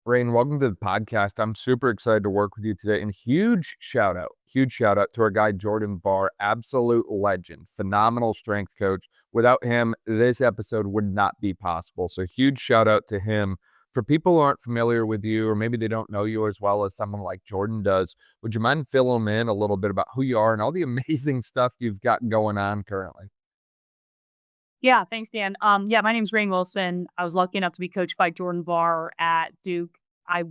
Raine, welcome to the podcast. I'm super excited to work with you today. And huge shout out to our guy, Jordan Barr, absolute legend, phenomenal strength coach. Without him, this episode would not be possible. So, huge shout out to him. For people who aren't familiar with you, or maybe they don't know you as well as someone like Jordan does, would you mind filling them in a little bit about who you are and all the amazing stuff you've got going on currently? Yeah, thanks, Dan. My name's Raine Wilson. I was lucky enough to be coached by Jordan Barr at Duke. I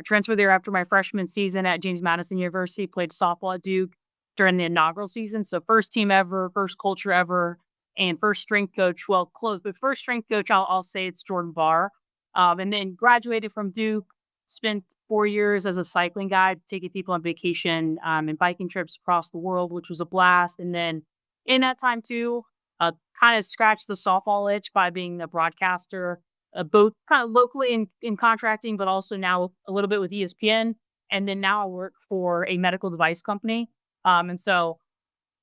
transferred there after my freshman season at James Madison University, played softball at Duke during the inaugural season. So first team ever, first culture ever, and first strength coach. Well, close, but first strength coach, I'll say it's Jordan Barr. And then graduated from Duke, spent 4 years as a cycling guide, taking people on vacation and biking trips across the world, which was a blast. And then in that time too, kind of scratched the softball itch by being a broadcaster, both kind of locally in contracting, but also now a little bit with ESPN. And then now I work for a medical device company. And so,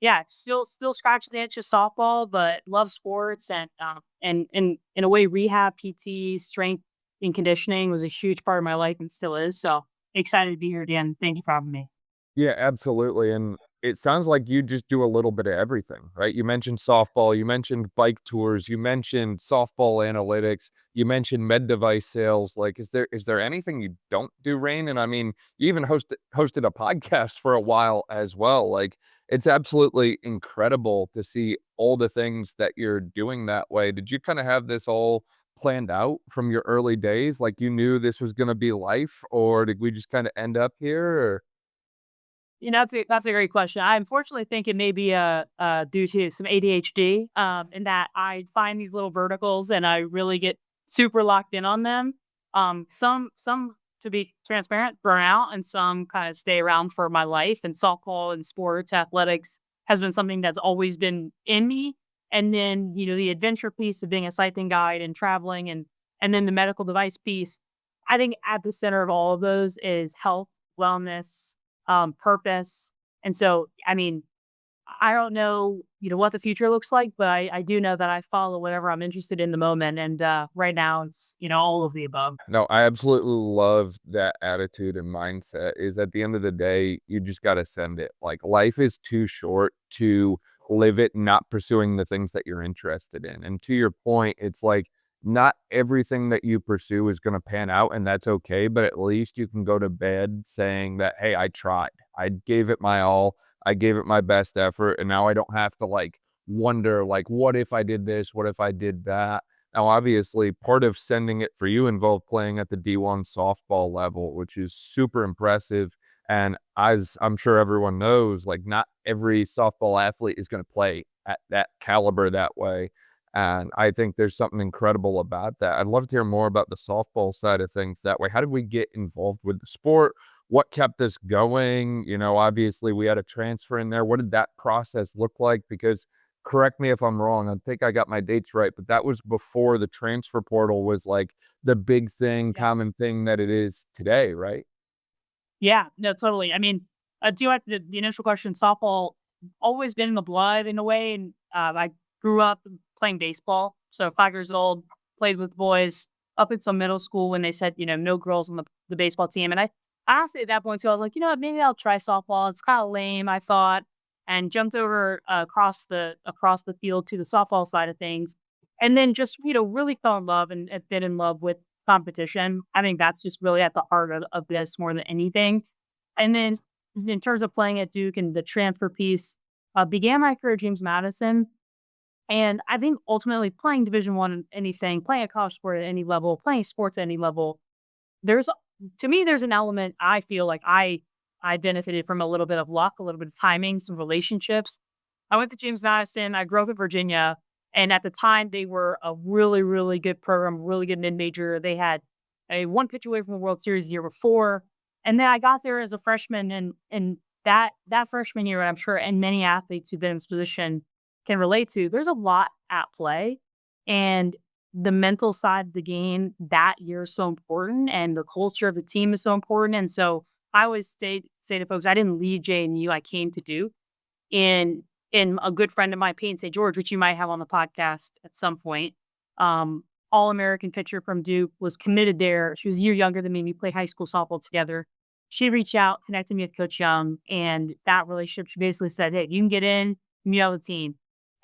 yeah, still scratch the itch of softball, but love sports and in a way, rehab, PT, strength and conditioning was a huge part of my life and still is. So excited to be here, Dan. Thank you for having me. Yeah, absolutely. And it sounds like you just do a little bit of everything, right? You mentioned softball, you mentioned bike tours, you mentioned softball analytics, you mentioned med device sales. Like, is there anything you don't do, Rain? And I mean, you even hosted a podcast for a while as well. Like, it's absolutely incredible to see all the things that you're doing that way. Did you kind of have this all planned out from your early days? Like you knew this was going to be life, or did we just kind of end up here? Or That's a great question. I unfortunately think it may be due to some ADHD, in that I find these little verticals and I really get super locked in on them. Some to be transparent, burn out, and some kind of stay around for my life. And softball and sports athletics has been something that's always been in me. And then the adventure piece of being a cycling guide and traveling, and then the medical device piece. I think at the center of all of those is health, wellness, purpose. And so, I mean, I don't know, what the future looks like, but I do know that I follow whatever I'm interested in the moment. And right now it's, all of the above. No, I absolutely love that attitude and mindset is at the end of the day, you just gotta send it. Like, life is too short to live it not pursuing the things that you're interested in. And to your point, it's like not everything that you pursue is gonna pan out, and that's okay, but at least you can go to bed saying that, "Hey, I tried. I gave it my all. I gave it my best effort, and now I don't have to, like, wonder, like, what if I did this? What if I did that?" Now, obviously, part of sending it for you involved playing at the D1 softball level, which is super impressive. And as I'm sure everyone knows, like not every softball athlete is going to play at that caliber that way. And I think there's something incredible about that. I'd love to hear more about the softball side of things that way. How did we get involved with the sport? What kept us going? Obviously, we had a transfer in there. What did that process look like? Because correct me if I'm wrong. I think I got my dates right, but that was before the transfer portal was like the big thing, Yeah. common thing that it is today, right? Yeah, no, totally. I mean, do you like the initial question? Softball always been in the blood in a way. And I grew up playing baseball. So 5 years old, played with boys up until middle school when they said, no girls on the baseball team. And I honestly at that point too, I was like, what, maybe I'll try softball. It's kind of lame, I thought, and jumped over across the field to the softball side of things. And then just, really fell in love and been in love with competition. I think that's just really at the heart of this more than anything. And then in terms of playing at Duke and the transfer piece, began my career at James Madison. And I think ultimately playing Division One anything, playing a college sport at any level, playing sports at any level, there's to me there's an element I feel like I benefited from a little bit of luck, a little bit of timing, some relationships. I went to James Madison. I grew up in Virginia, and at the time they were a really, really good program, really good mid major. They had a one pitch away from the World Series the year before, and then I got there as a freshman, and that freshman year, I'm sure, and many athletes who've been in this position can relate to. There's a lot at play, and the mental side of the game that year is so important, and the culture of the team is so important. And so I always say to folks, I didn't leave JNU. I came to Duke. And a good friend of mine, Payne St. George, which you might have on the podcast at some point, All-American pitcher from Duke, was committed there. She was a year younger than me. We played high school softball together. She reached out, connected me with Coach Young, and that relationship, she basically said, "Hey, you can get in, you can be on the team."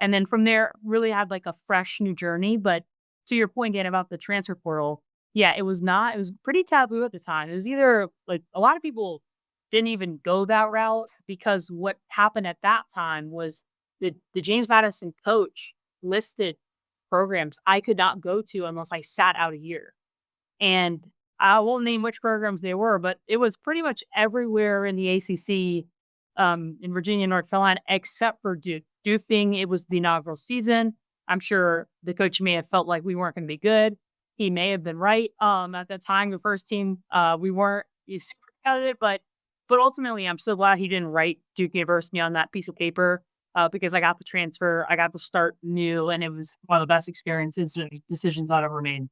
And then from there, really had like a fresh new journey. But to your point, Dan, about the transfer portal, yeah, it was pretty taboo at the time. It was either like a lot of people didn't even go that route because what happened at that time was the James Madison coach listed programs I could not go to unless I sat out a year. And I won't name which programs they were, but it was pretty much everywhere in the ACC, in Virginia, North Carolina, except for Duke. Duke being it was the inaugural season. I'm sure the coach may have felt like we weren't going to be good. He may have been right. At the time, the first team, we weren't super competitive, but ultimately, I'm so glad he didn't write Duke University on that piece of paper because I got the transfer, I got to start new, and it was one of the best experiences and decisions I've ever made.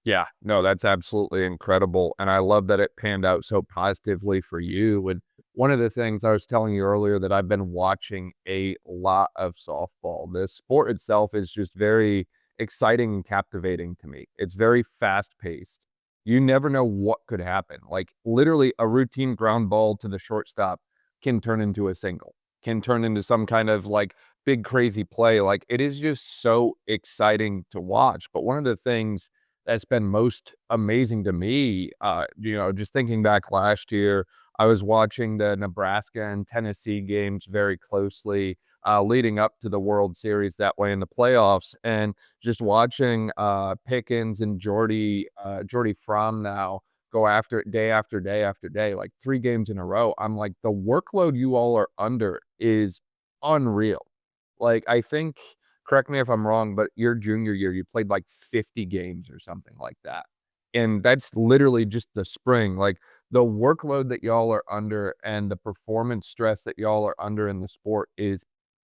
Yeah, no, that's absolutely incredible, and I love that it panned out so positively for you, and one of the things I was telling you earlier that I've been watching a lot of softball. The sport itself is just very exciting and captivating to me. It's very fast-paced. You never know what could happen. Like, literally, a routine ground ball to the shortstop can turn into a single, can turn into some kind of, like, big crazy play. Like, it is just so exciting to watch, but one of the things that's been most amazing to me, just thinking back last year, I was watching the Nebraska and Tennessee games very closely, leading up to the World Series that way in the playoffs, and just watching, Pickens and Jordy Fromm now go after it day after day after day, like 3 games in a row. I'm like, "The workload you all are under is unreal." Like, I think correct me if I'm wrong, but your junior year, you played like 50 games or something like that. And that's literally just the spring. Like the workload that y'all are under and the performance stress that y'all are under in the sport is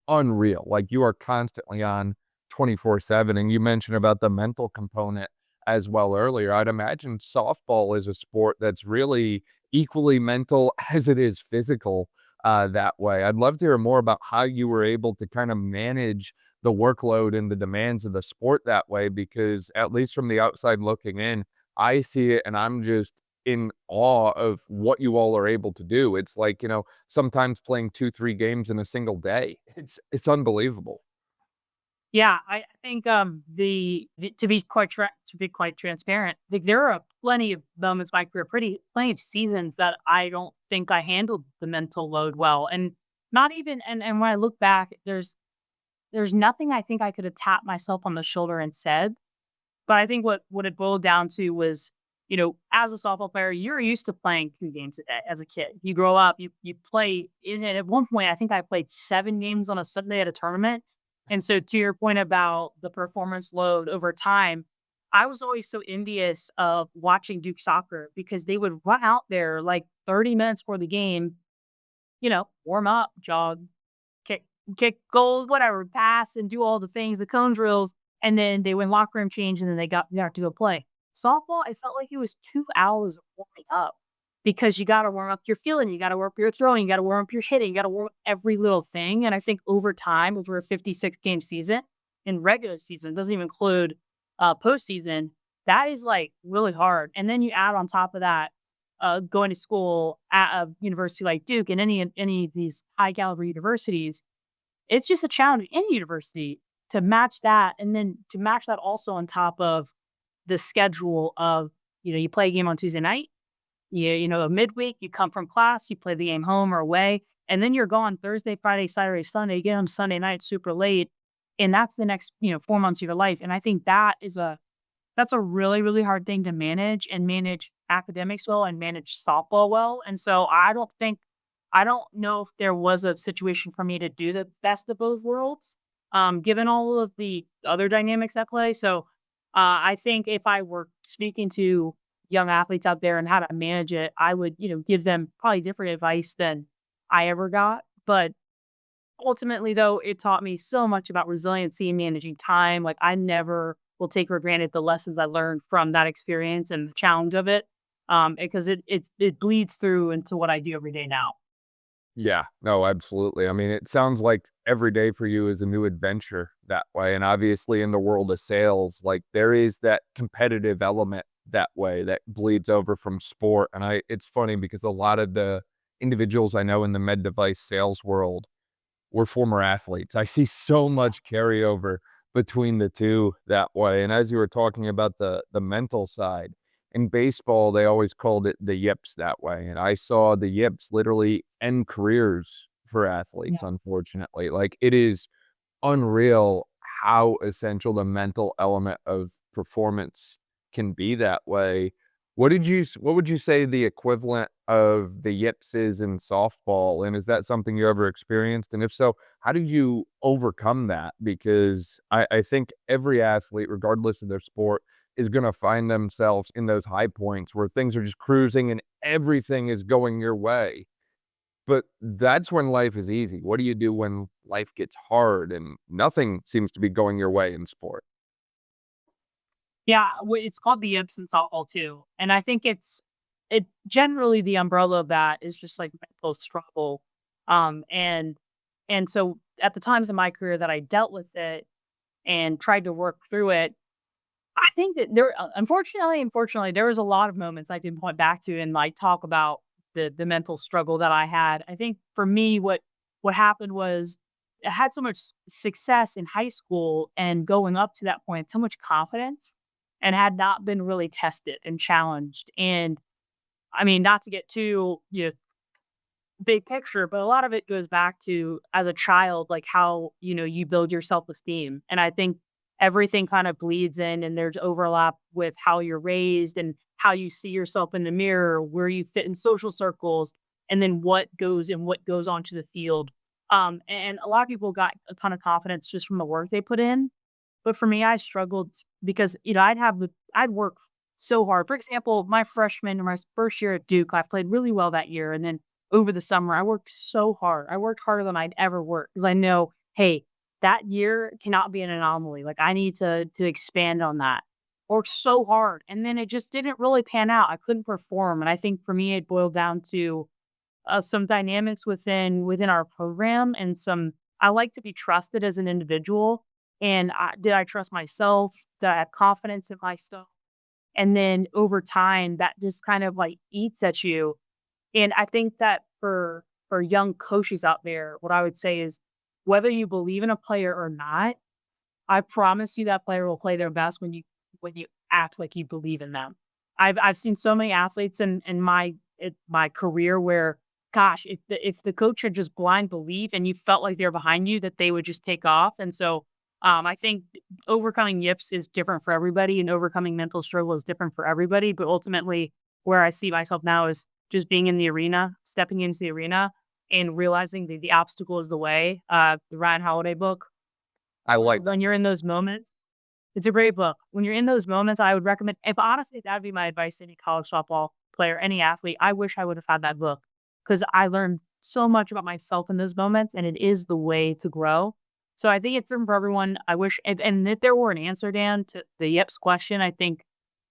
unreal. Like you are constantly on 24/7. And you mentioned about the mental component as well earlier. I'd imagine softball is a sport that's really equally mental as it is physical that way. I'd love to hear more about how you were able to kind of manage the workload and the demands of the sport that way, because at least from the outside looking in, I see it and I'm just in awe of what you all are able to do. It's like, sometimes playing 2, 3 games in a single day. It's unbelievable. Yeah, I think, to be quite transparent, like, there are plenty of moments in my career, pretty plenty of seasons that I don't think I handled the mental load well, and not even and when I look back, there's nothing I think I could have tapped myself on the shoulder and said, but I think what it boiled down to was, as a softball player, you're used to playing 2 games a day as a kid. You grow up, you play and at one point, I think I played 7 games on a Sunday at a tournament. And so to your point about the performance load over time, I was always so envious of watching Duke soccer because they would run out there like 30 minutes for the game, warm up, jog, kick kick goals, whatever, pass and do all the things, the cone drills, and then they went locker room change and then they have to go play. Softball, I felt like it was 2 hours of warming up because you gotta warm up your feeling, you gotta warm up your throwing, you gotta warm up your hitting, you gotta warm up every little thing. And I think over time, over a 56 game season, in regular season, doesn't even include postseason, that is like really hard. And then you add on top of that going to school at a university like Duke and any of these high caliber universities, it's just a challenge in university to match that, and then to match that also on top of the schedule of, you play a game on Tuesday night, a midweek, you come from class, you play the game home or away, and then you're gone Thursday, Friday, Saturday, Sunday, you get home Sunday night super late, and that's the next, 4 months of your life. And I think that's a really, really hard thing to manage academics well and manage softball well. And so I don't know if there was a situation for me to do the best of both worlds, given all of the other dynamics at play. So I think if I were speaking to young athletes out there and how to manage it, I would, give them probably different advice than I ever got. But ultimately, though, it taught me so much about resiliency and managing time. Like, I never will take for granted the lessons I learned from that experience and the challenge of it, because it bleeds through into what I do every day now. Yeah, no, absolutely. I mean, it sounds like every day for you is a new adventure that way. And obviously, in the world of sales, like there is that competitive element that way that bleeds over from sport. And it's funny because a lot of the individuals I know in the med device sales world were former athletes. I see so much carryover between the two that way. And as you were talking about the mental side, in baseball, they always called it the yips that way. And I saw the yips literally end careers for athletes, Yeah. unfortunately. Like it is unreal how essential the mental element of performance can be that way. What would you say the equivalent of the yips is in softball, and is that something you ever experienced? And if so, how did you overcome that? Because I think every athlete, regardless of their sport, is gonna find themselves in those high points where things are just cruising and everything is going your way. But that's when life is easy. What do you do when life gets hard and nothing seems to be going your way in sport? Yeah, it's called the Ibsen softball too, and I think it generally the umbrella of that is just like mental struggle, um, and and so at the times in my career that I dealt with it and tried to work through it, I think that there, unfortunately, there was a lot of moments I can point back to and like talk about the mental struggle that I had. I think for me, what happened was I had so much success in high school and going up to that point, so much confidence, and had not been really tested and challenged. And I mean, not to get too big picture, but a lot of it goes back to as a child, like how, you build your self-esteem. And I think everything kind of bleeds in and there's overlap with how you're raised and how you see yourself in the mirror, where you fit in social circles, and then what goes onto the field. And a lot of people got a ton of confidence just from the work they put in. But for me, I struggled because, I'd work so hard. For example, my freshman or my first year at Duke, I played really well that year. And then over the summer, I worked so hard. I worked harder than I'd ever worked because I know, hey, that year cannot be an anomaly. Like I need to expand on that. Worked so hard. And then it just didn't really pan out. I couldn't perform. And I think for me, it boiled down to some dynamics within our program and some I like to be trusted as an individual. And did I trust myself? Did I have confidence in myself? And then over time, that just kind of like eats at you. And I think that for young coaches out there, what I would say is whether you believe in a player or not, I promise you that player will play their best when you act like you believe in them. I've seen so many athletes in my career where, gosh, if the coach had just blind belief and you felt like they're behind you, that they would just take off. And so, I think overcoming yips is different for everybody, and overcoming mental struggle is different for everybody. But ultimately, where I see myself now is just being in the arena, stepping into the arena, and realizing that the obstacle is the way. The Ryan Holiday book, I like when you're in those moments, it's a great book. When you're in those moments, I would recommend, if honestly, that'd be my advice to any college softball player, any athlete. I wish I would have had that book because I learned so much about myself in those moments, and it is the way to grow. So I think it's different for everyone. I wish, and if there were an answer, Dan, to the Yips question, I think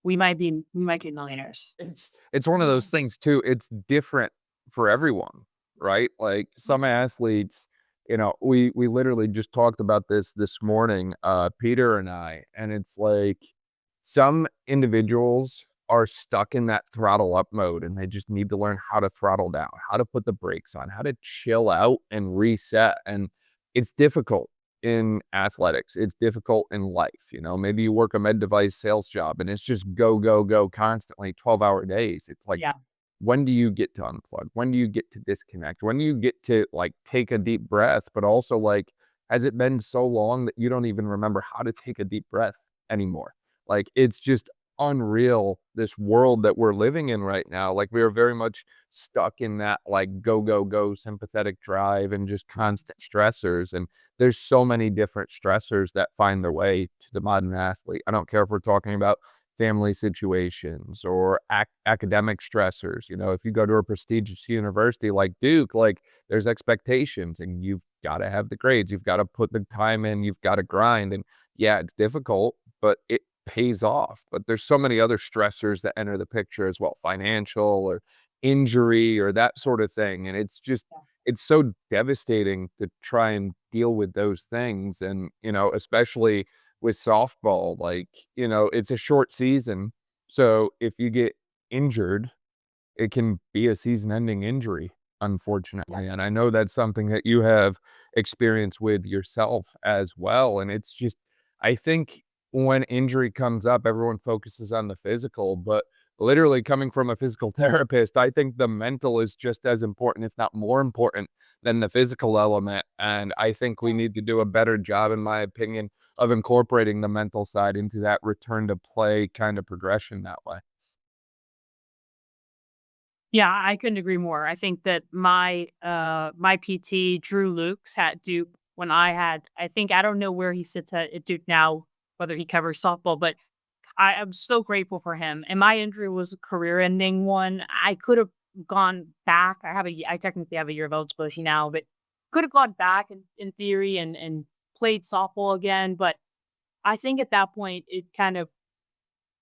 we might be millionaires. it's one of those things too, it's different for everyone, right? Like, some athletes, we literally just talked about this morning, Peter and I, and it's like, some individuals are stuck in that throttle up mode, and they just need to learn how to throttle down, how to put the brakes on, how to chill out and reset, and it's difficult in athletics. It's difficult in life, maybe you work a med device sales job and it's just go, go, go constantly, 12-hour days. It's like, Yeah. when do you get to unplug? When do you get to disconnect? When do you get to like take a deep breath? But also, like, has it been so long that you don't even remember how to take a deep breath anymore? Like, it's just unreal, this world that we're living in right now. Like, we are very much stuck in that like go, go, go sympathetic drive and just constant stressors. And there's so many different stressors that find their way to the modern athlete. I don't care if we're talking about family situations or academic stressors. If you go to a prestigious university like Duke, like, there's expectations and you've got to have the grades, you've got to put the time in, you've got to grind. And yeah, it's difficult, but it pays off. But there's so many other stressors that enter the picture as well, financial or injury or that sort of thing. And it's just, it's so devastating to try and deal with those things. And, especially with softball, like, it's a short season. So if you get injured, it can be a season-ending injury, unfortunately, and I know that's something that you have experience with yourself as well, and it's just I think when injury comes up, everyone focuses on the physical, but literally coming from a physical therapist, I think the mental is just as important, if not more important, than the physical element, and I think we need to do a better job, in my opinion, of incorporating the mental side into that return to play kind of progression that way. Yeah, I couldn't agree more. I think that my PT, Drew Lukes, at Duke when I think I don't know where he sits at Duke now, whether he covers softball, but I am so grateful for him. And my injury was a career-ending one. I could have gone back. I technically have a year of eligibility now, but could have gone back in theory and played softball again. But I think at that point it kind of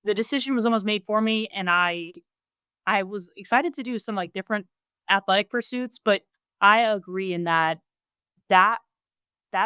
the decision was almost made for me, and I was excited to do some, like, different athletic pursuits, but I agree in that that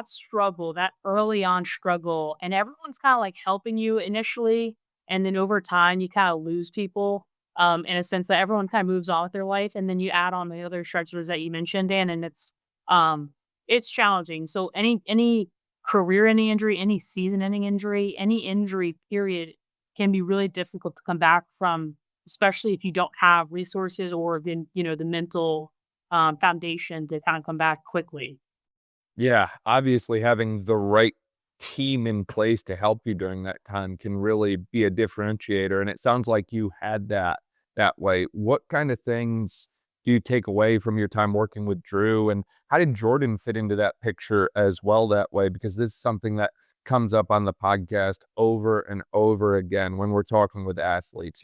struggle, that early on struggle, and everyone's kinda, like, helping you initially, and then over time, you kinda lose people, in a sense that everyone kinda moves on with their life, and then you add on the other stressors that you mentioned, Dan, and it's challenging. So any career-ending injury, any season-ending injury, any injury period can be really difficult to come back from, especially if you don't have resources or the mental, foundation to kinda come back quickly. Yeah, obviously having the right team in place to help you during that time can really be a differentiator, and it sounds like you had that way. What kind of things do you take away from your time working with Drew, and how did Jordan fit into that picture as well that way? Because this is something that comes up on the podcast over and over again when we're talking with athletes,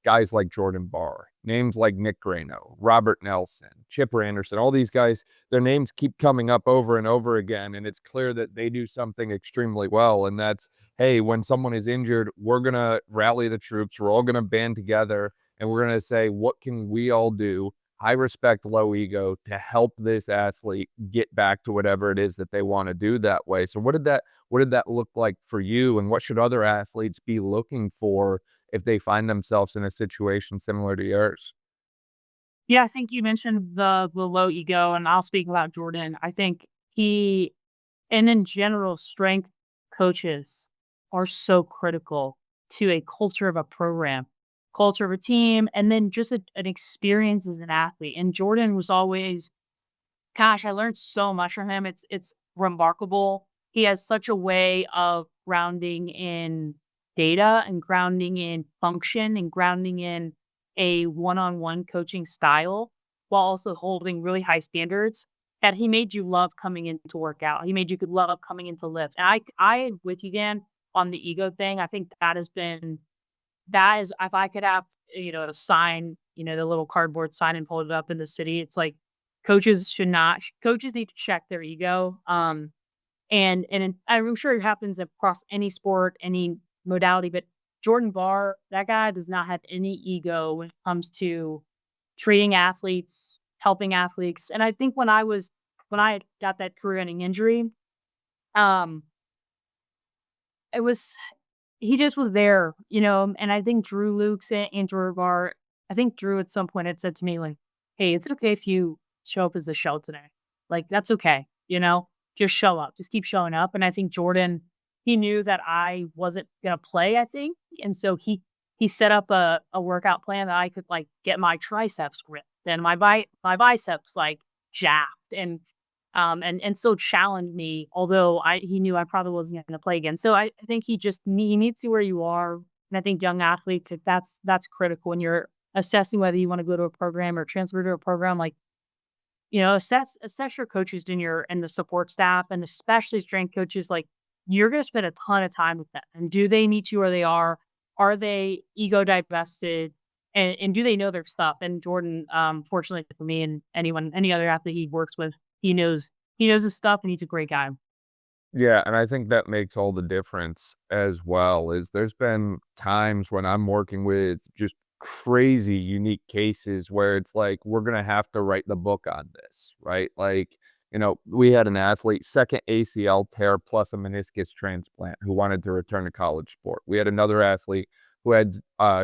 guys like Jordan Barr, names like Nick Grano, Robert Nelson, Chipper Anderson, all these guys, their names keep coming up over and over again, and it's clear that they do something extremely well, and that's, hey, when someone is injured, we're gonna rally the troops, we're all gonna band together, and we're gonna say, what can we all do, high respect, low ego, to help this athlete get back to whatever it is that they wanna do that way. So what did that look like for you, and what should other athletes be looking for if they find themselves in a situation similar to yours? Yeah, I think you mentioned the low ego, and I'll speak about Jordan. I think he and in general, strength coaches are so critical to a culture of a program, culture of a team, and then just an experience as an athlete. And Jordan was always, gosh, I learned so much from him. It's remarkable. He has such a way of grounding in data and grounding in function and grounding in a one-on-one coaching style while also holding really high standards that he made you love coming in to work out. He made you could love coming in to lift. And I am with you, Dan, on the ego thing. I think that is if I could have, a sign, the little cardboard sign and hold it up in the city, it's like coaches need to check their ego. I'm sure it happens across any sport, any modality, but Jordan Barr, that guy does not have any ego when it comes to treating athletes, helping athletes. And I think when I got that career-ending injury, um, it was he just was there, and I think Drew Lukes and Jordan Barr, I think Drew at some point had said to me, like, "Hey, it's okay if you show up as a shell today. Like, that's okay, Just show up. Just keep showing up." And I think Jordan, he knew that I wasn't gonna play, I think, and so he set up a workout plan that I could, like, get my triceps ripped and my biceps, like, jacked and still challenge me, although he knew I probably wasn't gonna play again. So I think he meets you where you are, and I think young athletes, if that's critical when you're assessing whether you wanna go to a program or transfer to a program, like, assess your coaches and the support staff, and especially strength coaches, like, you're gonna spend a ton of time with them, and do they meet you where they are? Are they ego divested? And do they know their stuff? And Jordan, fortunately for me and any other athlete he works with, he knows his stuff, and he's a great guy. Yeah, and I think that makes all the difference as well, is there's been times when I'm working with just crazy unique cases where it's like, we're gonna have to write the book on this, right? Like, we had an athlete, second ACL tear plus a meniscus transplant who wanted to return to college sport. We had another athlete who had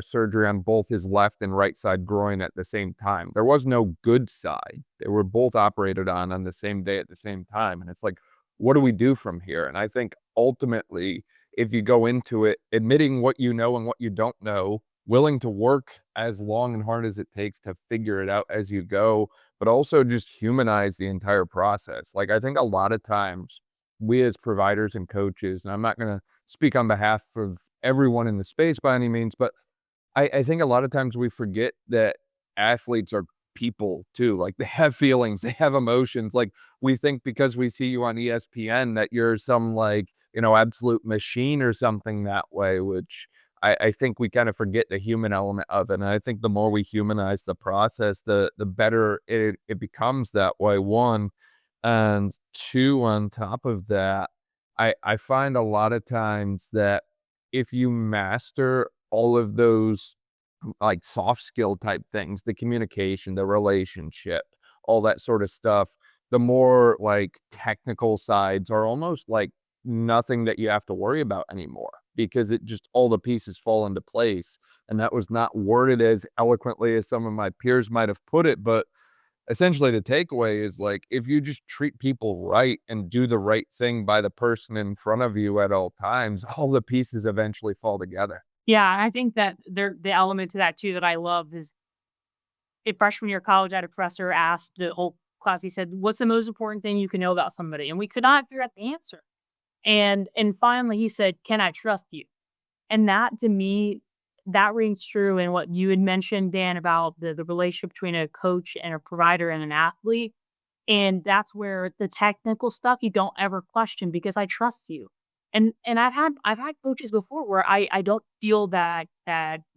surgery on both his left and right side groin at the same time. There was no good side. They were both operated on the same day at the same time. And it's like, what do we do from here? And I think ultimately, if you go into it admitting what you know and what you don't know, willing to work as long and hard as it takes to figure it out as you go, but also just humanize the entire process. Like, I think a lot of times we as providers and coaches, and I'm not going to speak on behalf of everyone in the space by any means, but I think a lot of times we forget that athletes are people too. Like, they have feelings, they have emotions. Like, we think because we see you on ESPN that you're some, like, absolute machine or something that way, which I think we kind of forget the human element of it. And I think the more we humanize the process, the better it becomes that way. One. And two, on top of that, I find a lot of times that if you master all of those, like, soft skill type things, the communication, the relationship, all that sort of stuff, the more, like, technical sides are almost like nothing that you have to worry about anymore because it just all the pieces fall into place. And that was not worded as eloquently as some of my peers might have put it, but essentially the takeaway is, like, if you just treat people right and do the right thing by the person in front of you at all times, all the pieces eventually fall together. Yeah, I think that the element to that too that I love is in freshman year of college, I had a professor asked the whole class, he said, "What's the most important thing you can know about somebody?" And we could not figure out the answer. And finally he said, "Can I trust you?" And that to me, that rings true in what you had mentioned, Dan, about the relationship between a coach and a provider and an athlete. And that's where the technical stuff you don't ever question because I trust you. And I've had coaches before where I don't feel that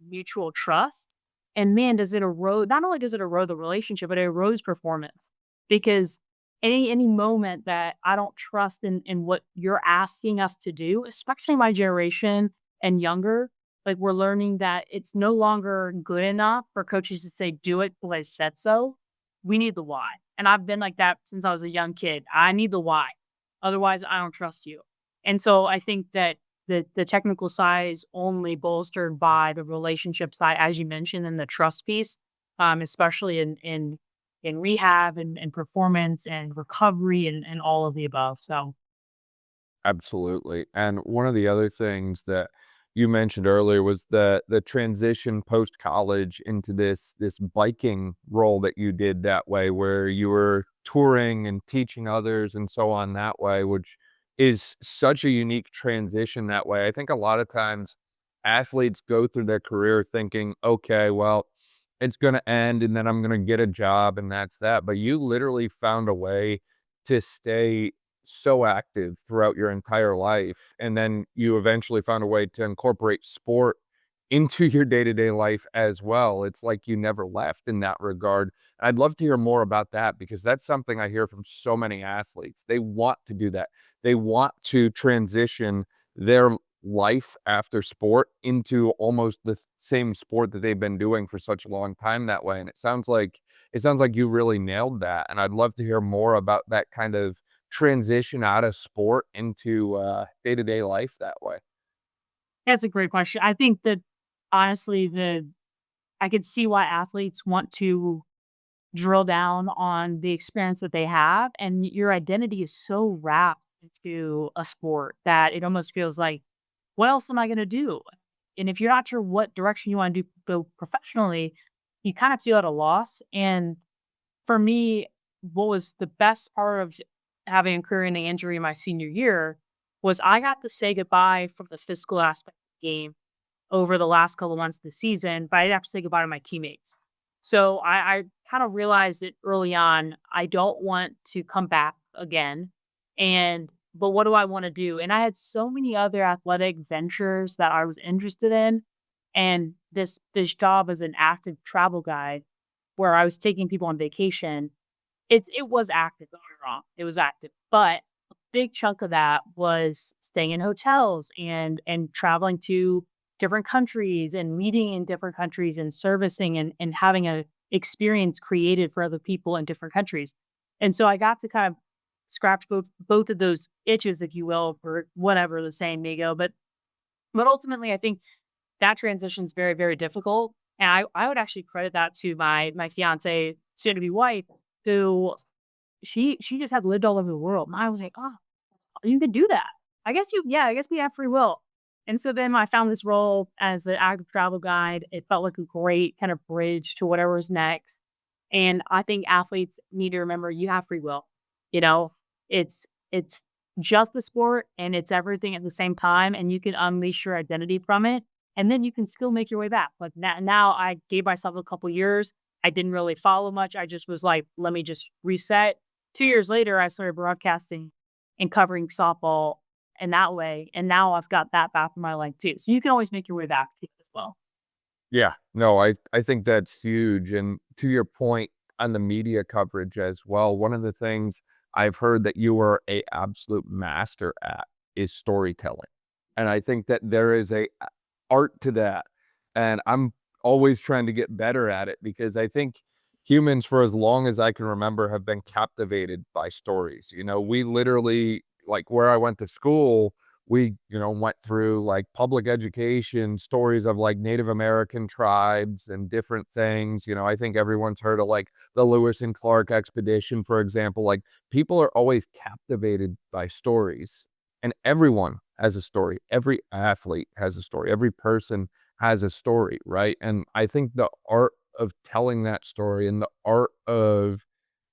mutual trust. And man, does it erode not only does it erode the relationship, but it erodes performance. Because any moment that I don't trust in what you're asking us to do, especially my generation and younger, like we're learning that it's no longer good enough for coaches to say, do it because I said so. We need the why. And I've been like that since I was a young kid. I need the why. Otherwise, I don't trust you. And so I think that the technical side is only bolstered by the relationship side, as you mentioned, and the trust piece, especially in rehab and performance and recovery and all of the above. So Absolutely. And one of the other things that you mentioned earlier was the transition post college into this biking role that you did that way, where you were touring and teaching others and so on that way, which is such a unique transition that way. I think a lot of times athletes go through their career thinking, okay, well, it's going to end and then I'm going to get a job and that's that. But you literally found a way to stay so active throughout your entire life, and then you eventually found a way to incorporate sport into your day-to-day life as well. It's like you never left in that regard. I'd love to hear more about that because that's something I hear from so many athletes. They want to do that. They want to transition their life after sport into almost the same sport that they've been doing for such a long time that way, and it sounds like you really nailed that, and I'd love to hear more about that kind of transition out of sport into, day-to-day life that way. that's a great question. I think that honestly, the I could see why athletes want to drill down on the experience that they have, and your identity is so wrapped into a sport that it almost feels like, what else am I gonna do? And if you're not sure what direction you wanna do go professionally, you kind of feel at a loss. And for me, what was the best part of having a career-ending injury my senior year was I got to say goodbye from the physical aspect of the game over the last couple months of the season, but I didn't have to say goodbye to my teammates. So I kind of realized it early on. I don't want to come back again. But what do I want to do? And I had so many other athletic ventures that I was interested in. And this job as an active travel guide where I was taking people on vacation, it was active, don't get me wrong. It was active. But a big chunk of that was staying in hotels and traveling to different countries and meeting in different countries and servicing and having a experience created for other people in different countries. And so I got to kind of scratch both of those itches, if you will, for whatever the saying may go. But ultimately, I think that transition is very, very difficult. And I would actually credit that to my fiance, soon to be wife, who she just had lived all over the world. And I was like, oh, you could do that. I guess we have free will. And so then I found this role as an active travel guide. It felt like a great kind of bridge to whatever was next. And I think athletes need to remember you have free will. You know, it's just a sport and it's everything at the same time, and you can unleash your identity from it, and then you can still make your way back. Like now I gave myself a couple years. I didn't really follow much. I just was like, let me just reset. 2 years later, I started broadcasting and covering softball in that way. And now I've got that back in my life too. So you can always make your way back to it as well. Yeah, no, I think that's huge, and to your point on the media coverage as well, one of the things I've heard that you are a absolute master at is storytelling, and I think that there is a art to that, and I'm always trying to get better at it because I think humans, for as long as I can remember, have been captivated by stories. We literally, like, where I went to school, we, went through like public education stories of like Native American tribes and different things. I think everyone's heard of like the Lewis and Clark expedition, for example. Like, people are always captivated by stories, and everyone has a story. Every athlete has a story. Every person has a story, right? And I think the art of telling that story and the art of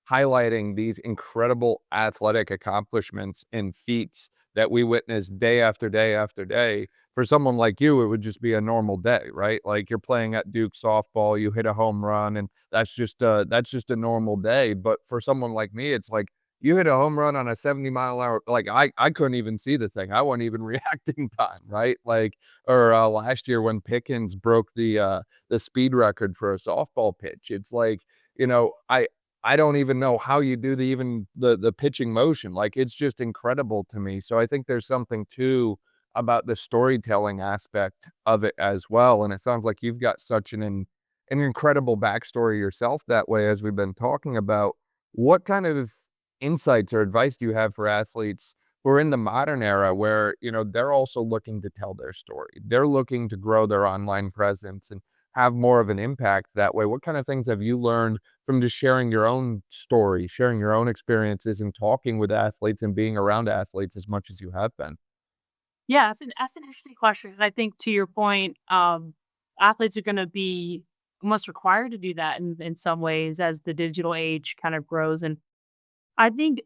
highlighting these incredible athletic accomplishments and feats that we witness day after day after day. For someone like you, it would just be a normal day, right? Like, you're playing at Duke softball, you hit a home run, and that's just a normal day. But for someone like me, it's like you hit a home run on a 70-mile-an-hour, like, I couldn't even see the thing. I wasn't even reacting time, right? Like, or last year when Pickens broke the speed record for a softball pitch. It's like, you know, I I don't even know how you do the pitching motion. Like, it's just incredible to me. So I think there's something too about the storytelling aspect of it as well, and it sounds like you've got such an incredible backstory yourself that way, as we've been talking about. What kind of insights or advice do you have for athletes who are in the modern era where, they're also looking to tell their story? They're looking to grow their online presence and have more of an impact that way. What kind of things have you learned from just sharing your own story, sharing your own experiences, and talking with athletes and being around athletes as much as you have been? Yeah, that's an interesting question. 'Cause I think to your point, athletes are going to be almost required to do that in some ways as the digital age kind of grows. And I think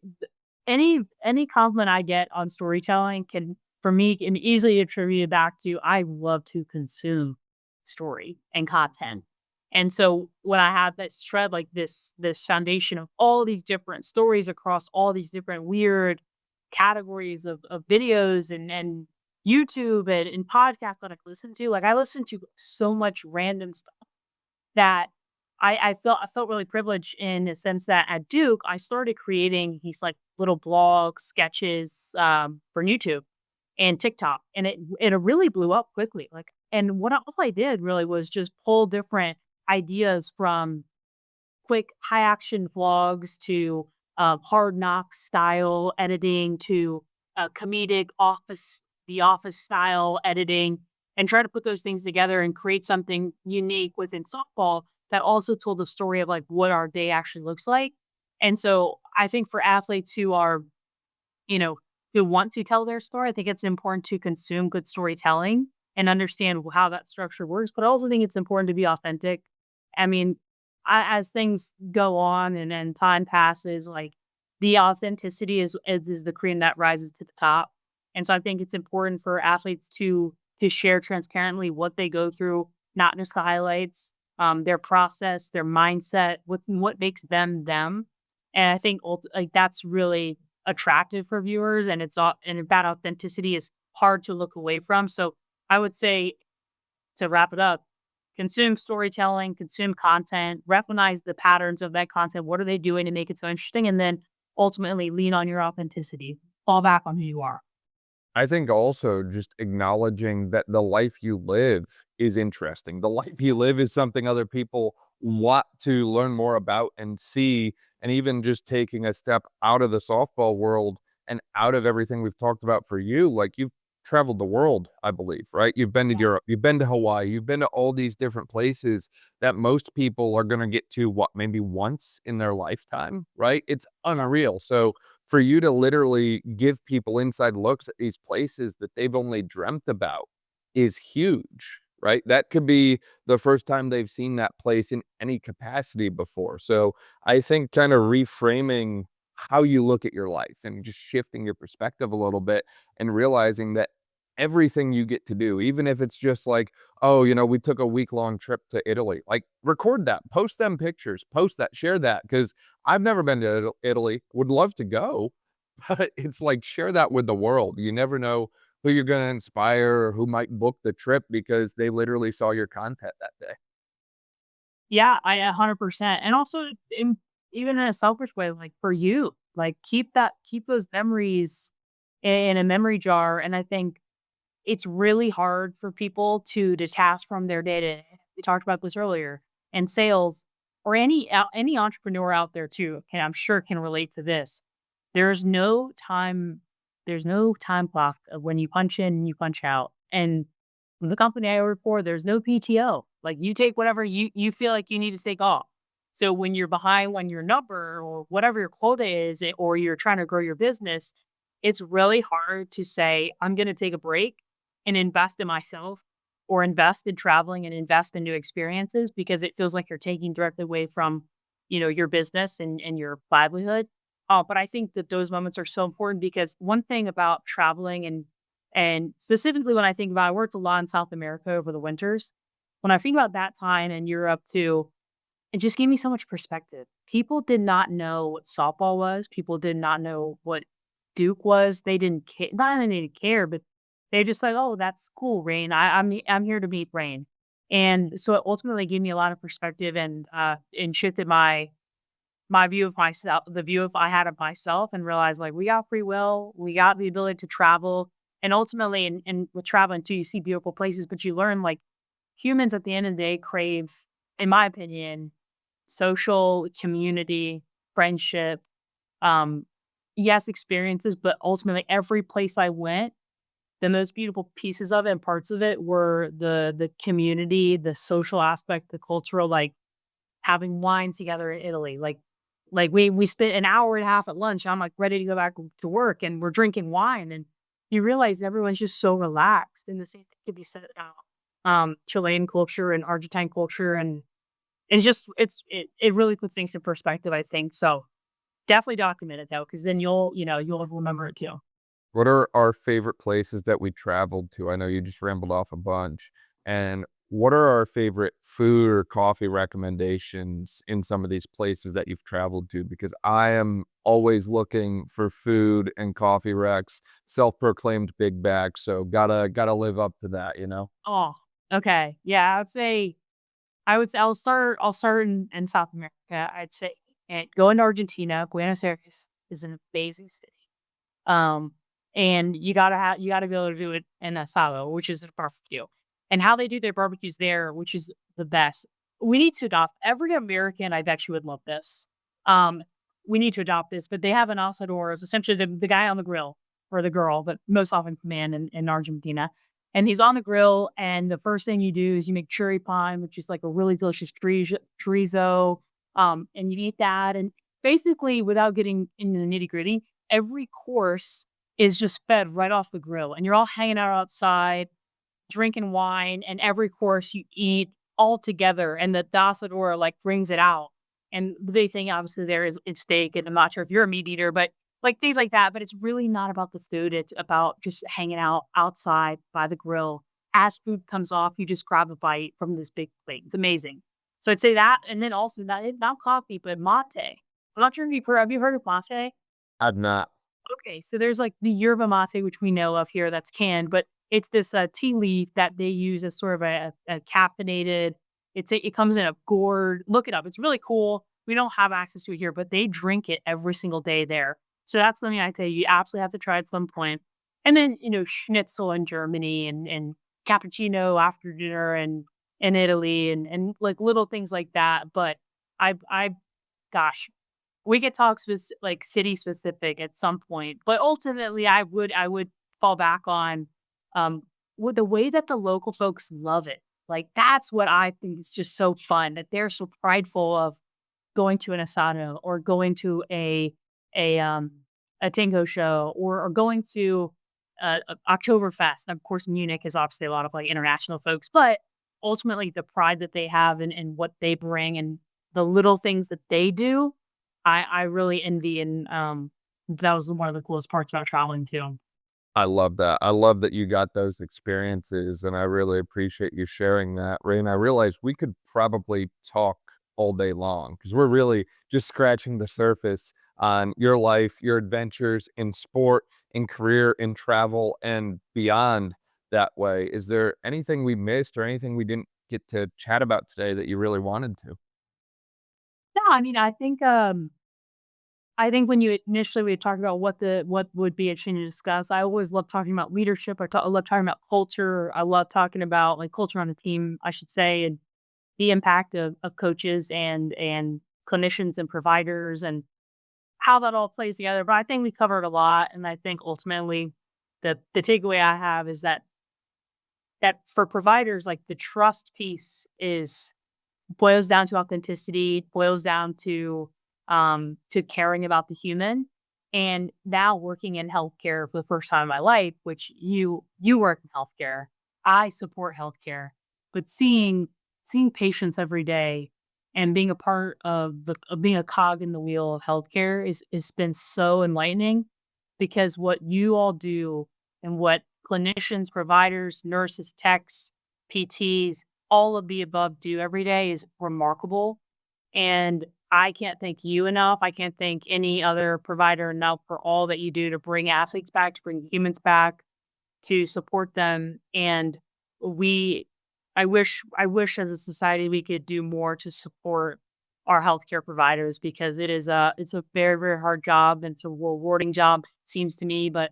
any compliment I get on storytelling for me, can easily attribute it back to I love to consume story and content. And so when I have this thread like this foundation of all these different stories across all these different weird categories of videos and YouTube and podcasts that I listen to, like I listen to so much random stuff that I felt really privileged in the sense that at Duke, I started creating these like little blogs, sketches for YouTube and TikTok, and it really blew up quickly. Like, and all I did really was just pull different ideas from quick high action vlogs to hard knock style editing to comedic the office style editing, and try to put those things together and create something unique within softball that also told the story of like what our day actually looks like. And so I think for athletes who are, you know, who want to tell their story, I think it's important to consume good storytelling and understand how that structure works. But I also think it's important to be authentic. I mean, as things go on and time passes, like the authenticity is the cream that rises to the top. And so I think it's important for athletes to share transparently what they go through, not just the highlights, their process, their mindset, what makes them them. And I think like that's really attractive for viewers, and and that authenticity is hard to look away from. So I would say, to wrap it up, consume storytelling, consume content, recognize the patterns of that content. What are they doing to make it so interesting? And then ultimately lean on your authenticity, fall back on who you are. I think also just acknowledging that the life you live is interesting. The life you live is something other people want to learn more about and see, and even just taking a step out of the softball world and out of everything we've talked about for you, like, you've traveled the world, I believe, right? You've been to Yeah. Europe, you've been to Hawaii, you've been to all these different places that most people are gonna get to, what, maybe once in their lifetime, right? It's unreal. So for you to literally give people inside looks at these places that they've only dreamt about is huge, right? That could be the first time they've seen that place in any capacity before. So I think kind of reframing how you look at your life and just shifting your perspective a little bit and realizing that everything you get to do, even if it's just like, oh, we took a week-long trip to Italy, like, record that, post them pictures, post that, share that, because I've never been to Italy, would love to go, but it's like, share that with the world. You never know who you're gonna inspire or who might book the trip because they literally saw your content that day. Yeah, I 100%. And also, even in a selfish way, like for you, like keep those memories in a memory jar. And I think it's really hard for people to detach from their day to day. We talked about this earlier, and sales or any entrepreneur out there too, I'm sure can relate to this. There's no time there's no time clock of when you punch in and you punch out. And the company I work for, there's no PTO. Like you take whatever you feel like you need to take off. So when you're behind on your number or whatever your quota is, or you're trying to grow your business, it's really hard to say, I'm going to take a break and invest in myself or invest in traveling and invest in new experiences because it feels like you're taking directly away from, your business and your livelihood. But I think that those moments are so important because one thing about traveling and specifically when I think about I worked a lot in South America over the winters. When I think about that time in Europe too, it just gave me so much perspective. People did not know what softball was. People did not know what Duke was. They didn't care. Not that they didn't care, but they just like, oh, that's cool, Rain. I'm here to meet Rain, and so it ultimately gave me a lot of perspective and shifted my view of myself, the view of I had of myself, and realized like we got free will, we got the ability to travel, and ultimately, and with traveling too, you see beautiful places, but you learn like humans at the end of the day crave, in my opinion, social, community, friendship, um, yes, experiences, but ultimately every place I went, the most beautiful pieces of it and parts of it were the community, the social aspect, the cultural, like having wine together in Italy. Like we spent an hour and a half at lunch. I'm like ready to go back to work and we're drinking wine and you realize everyone's just so relaxed and the same thing could be said about Chilean culture and Argentine culture and it's just it really puts things in perspective, I think. So definitely document it though, because then you'll remember it too. What are our favorite places that we traveled to? I know you just rambled off a bunch. And what are our favorite food or coffee recommendations in some of these places that you've traveled to? Because I am always looking for food and coffee recs, self-proclaimed big bag, so gotta live up to that, you know? Oh, okay. Yeah, I would say I'll start in South America. I'd say and go into Argentina. Buenos Aires is an amazing city. Um, and you gotta be able to do it in asado, which is a barbecue. And how they do their barbecues there, which is the best. We need to adopt every American, I bet you would love this. Um, we need to adopt this, but they have an asador. It's essentially the guy on the grill or the girl, but most often it's a man in Argentina. And he's on the grill, and the first thing you do is you make cherry pie, which is like a really delicious chorizo. And you eat that, and basically, without getting into the nitty gritty, every course is just fed right off the grill, and you're all hanging out outside, drinking wine, and every course you eat all together, and the dasador, like, brings it out. And the big thing, obviously, there is it's steak, and I'm not sure if you're a meat eater, but, like, things like that, but it's really not about the food, it's about just hanging out outside by the grill. As food comes off, you just grab a bite from this big plate. It's amazing. So I'd say that, and then also not coffee, but mate. I'm not sure if have you heard of mate? I've not. Okay, so there's like the yerba mate, which we know of here that's canned, but it's this tea leaf that they use as sort of a caffeinated. It comes in a gourd. Look it up. It's really cool. We don't have access to it here, but they drink it every single day there. So that's something I tell you, you absolutely have to try at some point. And then, schnitzel in Germany and cappuccino after dinner and in Italy and like little things like that. But I gosh, we could talk like city specific at some point. But ultimately I would fall back on um with the way that the local folks love it. Like that's what I think is just so fun that they're so prideful of going to an Asado or going to a, um, a tango show or going to a Oktoberfest. Of course, Munich is obviously a lot of, like, international folks, but ultimately the pride that they have and what they bring and the little things that they do, I really envy and that was one of the coolest parts about traveling too. I love that. I love that you got those experiences, and I really appreciate you sharing that, Ray, and I realize we could probably talk all day long because 'cause we're really just scratching the surface on your life, your adventures in sport, in career, in travel, and beyond that way. Is there anything we missed or anything we didn't get to chat about today that you really wanted to? No, I mean, I think when you initially we talked about what would be interesting to discuss, I always love talking about leadership. I love talking about culture. I love talking about like culture on a team, I should say, and the impact of coaches and clinicians and providers and how that all plays together. But I think we covered a lot, and I think ultimately the takeaway I have is that for providers, like the trust piece is boils down to authenticity, boils down to caring about the human. And now working in healthcare for the first time in my life, which you work in healthcare, I support healthcare, but seeing patients every day and being a part of being a cog in the wheel of healthcare is been so enlightening because what you all do and what clinicians, providers, nurses, techs, PTs, all of the above do every day is remarkable. And I can't thank you enough. I can't thank any other provider enough for all that you do to bring athletes back, to bring humans back, to support them. And we, I wish as a society we could do more to support our healthcare providers because it's a very, very hard job and it's a rewarding job, seems to me. But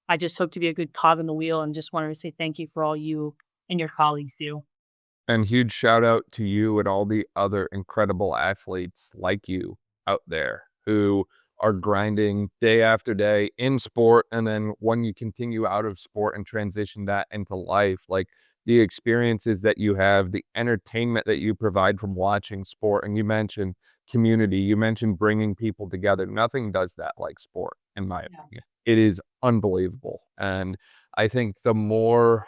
I just hope to be a good cog in the wheel and just wanted to say thank you for all you and your colleagues do. And huge shout out to you and all the other incredible athletes like you out there who are grinding day after day in sport. And then when you continue out of sport and transition that into life, like the experiences that you have, the entertainment that you provide from watching sport. And you mentioned community, you mentioned bringing people together. Nothing does that like sport, in my Yeah. opinion. It is unbelievable. And I think the more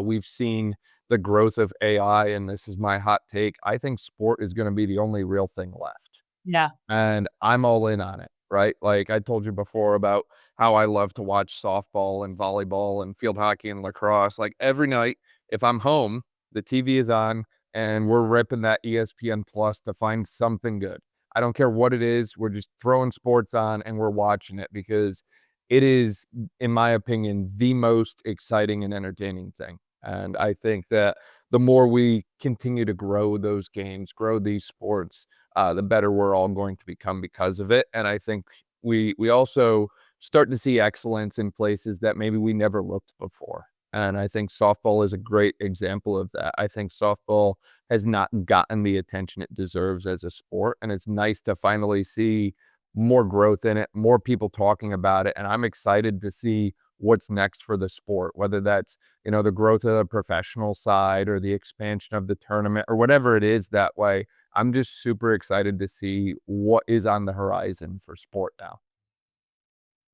we've seen the growth of AI, and this is my hot take, I think sport is gonna be the only real thing left, Yeah. and I'm all in on it, right? Like, I told you before about how I love to watch softball and volleyball and field hockey and lacrosse, like, every night, if I'm home, the TV is on, and we're ripping that ESPN Plus to find something good. I don't care what it is, we're just throwing sports on and we're watching it because it is, in my opinion, the most exciting and entertaining thing. And I think that the more we continue to grow those games, grow these sports, the better we're all going to become because of it. And I think we also start to see excellence in places that maybe we never looked before. And I think softball is a great example of that. I think softball has not gotten the attention it deserves as a sport, and it's nice to finally see more growth in it, more people talking about it, and I'm excited to see what's next for the sport, whether that's, the growth of the professional side or the expansion of the tournament or whatever it is that way. I'm just super excited to see what is on the horizon for sport now.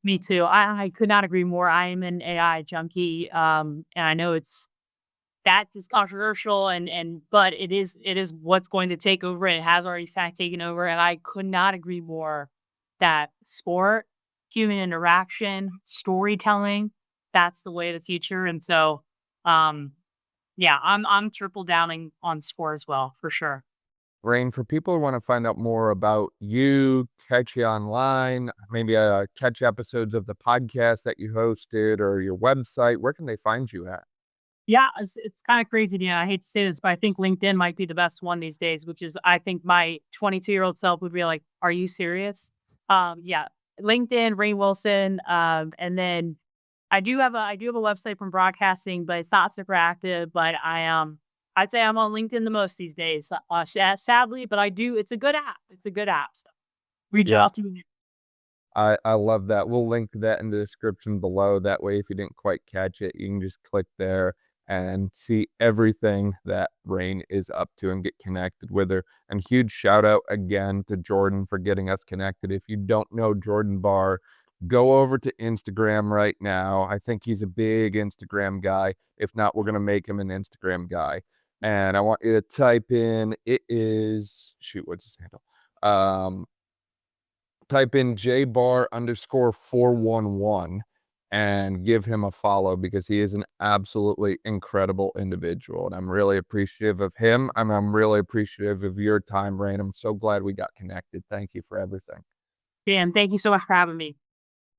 Me too. I could not agree more. I am an AI junkie, and I know that is controversial, and but it is what's going to take over. It has already in fact taken over, and I could not agree more that sport, human interaction, storytelling, that's the way of the future. And so, um, yeah, I'm triple downing on sport as well for sure. Rain, for people who want to find out more about you, catch you online, maybe catch episodes of the podcast that you hosted or your website, where can they find you at? Yeah, it's kind of crazy. Yeah, I hate to say this, but I think LinkedIn might be the best one these days, which is I think my 22-year-old self would be like, "Are you serious?" Yeah, LinkedIn, Raine Wilson, and then I do have a website from broadcasting, but it's not super active. But I'd say I'm on LinkedIn the most these days. Sadly, but I do. It's a good app. It's a good app. So reach Yeah. out to me. I love that. We'll link that in the description below. That way, if you didn't quite catch it, you can just click there and see everything that Raine is up to and get connected with her. And huge shout out again to Jordan for getting us connected. If you don't know Jordan Barr, go over to Instagram right now. I think he's a big Instagram guy. If not, we're gonna make him an Instagram guy. And I want you to type in, it is, shoot, what's his handle? Type in jbar_411 and give him a follow because he is an absolutely incredible individual. And I'm really appreciative of him. I'm really appreciative of your time, Rain. I'm so glad we got connected. Thank you for everything. Dan, thank you so much for having me.